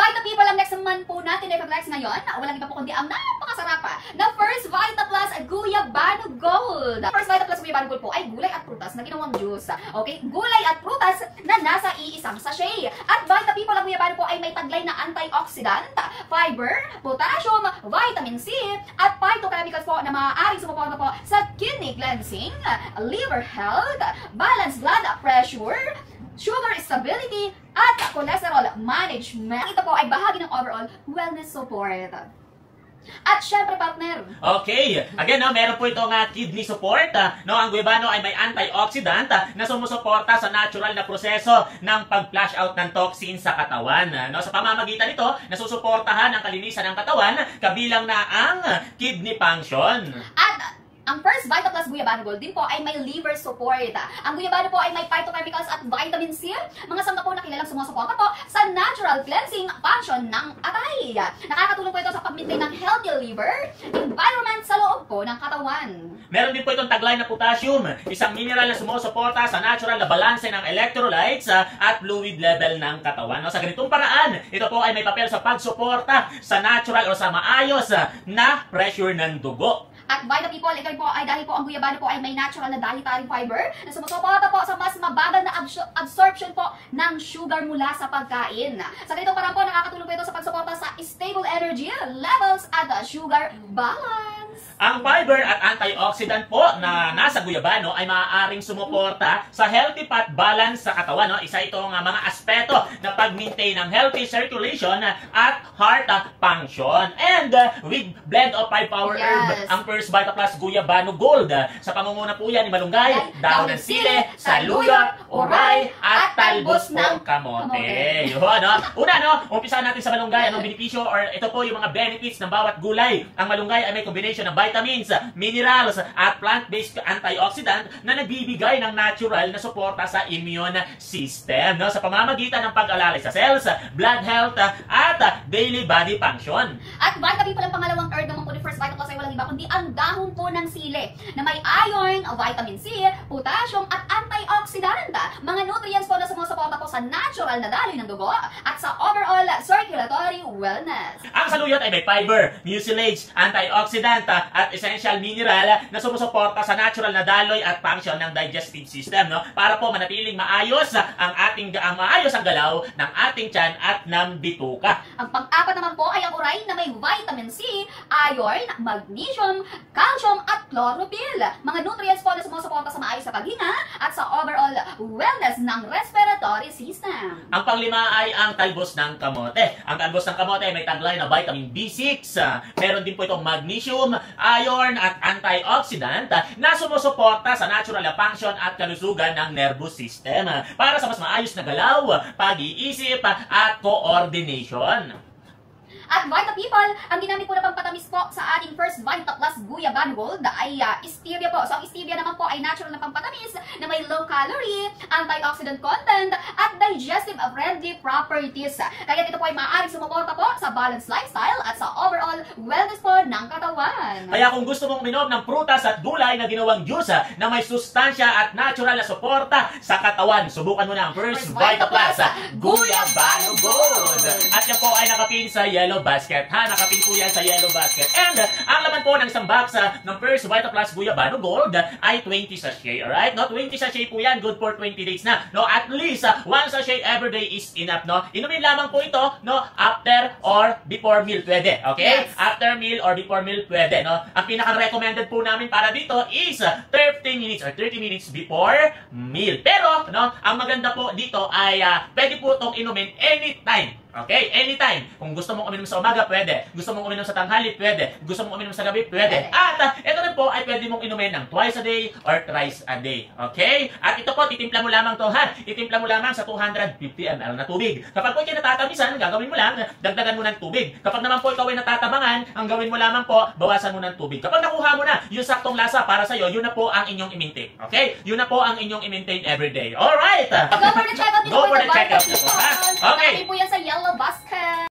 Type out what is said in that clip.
Vita People, ang next naman po natin ay pag-relax ngayon. Walang iba po kundi ang napakasarap na First Vita Plus Guyabano Gold. First Vita Plus Guyabano Gold po ay gulay at prutas na ginawang juice. Okay? Gulay at prutas na nasa iisang sachet. At Vita People, ang Guyabano po ay may taglay na antioxidant, fiber, potassium, vitamin C, at phytochemicals po na maaaring sumuporta po sa kidney cleansing, liver health, balanced blood pressure, sugar stability, at cholesterol management. Ito po ay bahagi ng overall wellness support. At syempre, partner. Okay. Again, meron po itong kidney support. Ang Guyabano ay may antioxidant na sumusuporta sa natural na proseso ng pag-flush out ng toxin sa katawan. Sa pamamagitan nito, nasusuportahan ang kalinisan ng katawan, kabilang na ang kidney function. At ang First Vita Plus Guyabano Gold din po ay may liver support. Ang Guyabano po ay may phytochemicals at vitamin C, mga sangka po na kilalang sumusuporta po sa natural cleansing function ng atay. Nakakatulong po ito sa pag-maintain ng healthy liver environment sa loob po ng katawan. Meron din po itong taglay na potassium, isang mineral na sumusuporta sa natural na balanse ng electrolytes at fluid level ng katawan. Sa ganitong paraan, ito po ay may papel sa pagsuporta sa natural o sa maayos na pressure ng dugo. At Vita People, ito po ay dahil po ang Guyabano po ay may natural na dietary fiber na sumusuporta po sa mas mabagal na absorption po ng sugar mula sa pagkain. Sa ganitong paraan po, nakakatulong po ito sa pagsuporta sa stable energy levels at sugar balance. Ang fiber at antioxidant po na nasa Guyabano ay maaaring sumuporta sa healthy fat balance sa katawan. Isa itong mga aspeto na pag-maintain ng healthy circulation at heart function. And with blend of 5-power herb, ang First Vita Plus Guyabano Gold. Sa pangunguna po yan ni malunggay, dahon ng sili, saluyot, oray, at talbos ng kamote. Una, umpisa natin sa malunggay. Anong benepisyo or ito po yung mga benefits ng bawat gulay. Ang malunggay ay may combination ng vitamins, minerals, at plant-based antioxidant na nagbibigay ng natural na suporta sa immune system. Sa pamamagitan ng pag-alalay sa cells, blood health, at daily body function. At Vita People, ang pangalawang herb naman po ni First Vita Plus ay walang iba kundi ang dahon po ng sili na may iron, vitamin C, potassium, at antioxidant. Mga nutrients po na sumusuporta po sa natural na daloy ng dugo at sa overall circulatory wellness. Ang saluyot ay may fiber, mucilage, antioxidant, at essential mineral na sumusuporta sa natural na daloy at function ng digestive system, para po manatiling maayos ang galaw ng ating tiyan at ng bituka. Ang pang-apat naman po ay ang oray na may vitamin C, iron, magnesium, calcium, at chlorophyll. Mga nutrients po na sumusuporta sa maayos sa paghinga at sa overall wellness ng respiratory system. Ang panglima ay ang talbos ng kamote. Ang talbos ng kamote ay may taglay na vitamin B6. Meron din po itong magnesium, iron, at antioxidant na sumusuporta sa natural na function at kalusugan ng nervous system para sa mas maayos na galaw, pag-iisip, at coordination. At Vita People, ang ginamit po na pampatamis po sa ating First Vita Plus Guyabano Gold ay stevia po. So ang stevia naman po ay natural na pampatamis na may low calorie, antioxidant content, at digestive friendly properties. Kaya ito po ay maaaring sumuporta po sa balanced lifestyle at sa overall wellness po ng katawan. Kaya kung gusto mong uminom ng prutas at gulay na ginawang juice na may sustansya at natural na suporta sa katawan, subukan mo na ang First Vita Plus Guyabano Gold. At yan po ay nakapin sa yellow basket. Nakapin po yan sa yellow basket. And ang laman po ng isang box ng First Vita Plus Guyabano Gold ay 20 sachet. Alright? 20 sachet po yan. Good for 20 days na. At least 1 sachet every day is enough. Inumin lamang po ito after or before meal. Pwede. Okay? Yes. After meal or before meal. Pwede. Ang pinaka-recommended po namin para dito is 30 minutes or 30 minutes before meal. Pero, ang maganda po dito ay pwede po itong inumin anytime. Okay? Anytime. Kung gusto mong uminom sa umaga, pwede. Gusto mong uminom sa tanghali, pwede. Gusto mong uminom sa gabi, pwede. At ito rin po ay pwede mong inumin ng twice a day or thrice a day. Okay? At ito po, titimpla mo lamang to, Itimpla mo lamang sa 250 ml na tubig. Kapag po ikaw natatamisan, gagawin mo lang, dagdagan mo ng tubig. Kapag naman po ikaw ay natatabangan, ang gawin mo lamang po, bawasan mo ng tubig. Kapag nakuha mo na yung saktong lasa para sa'yo, yun na po ang inyong i-maintain. Okay? Yun na po ang inyong i-maintain everyday. Alright! Go for the checkout. Go for the checkout. Okay. Nakapin po yan sa yellow basket.